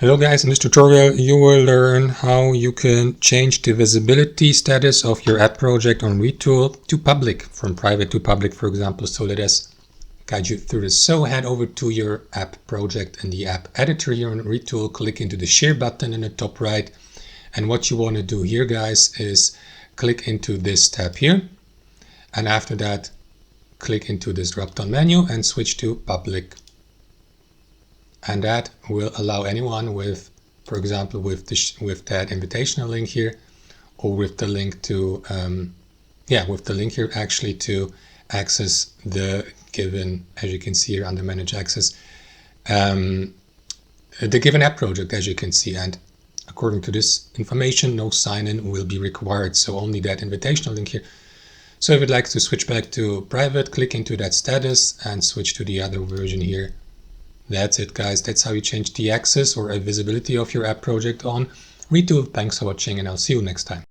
Hello guys, in this tutorial you will learn how you can change the visibility status of your app project on Retool to public, from private to public, for example. So let us guide you through this. So head over to your app project in the app editor here on Retool, click into the share button in the top right. And what you want to do here, guys, is click into this tab here. And after that, click into this drop-down menu and switch to public. And that will allow anyone with, for example, with that invitational link here, or with the link to, with the link here actually to access the given, as you can see here under Manage Access, the given app project, as you can see. And according to this information, no sign-in will be required, so only that invitational link here. So if you'd like to switch back to private, click into that status and switch to the other version here. That's it, guys. That's how you change the access or visibility of your app project on Retool. Thanks for watching, and I'll see you next time.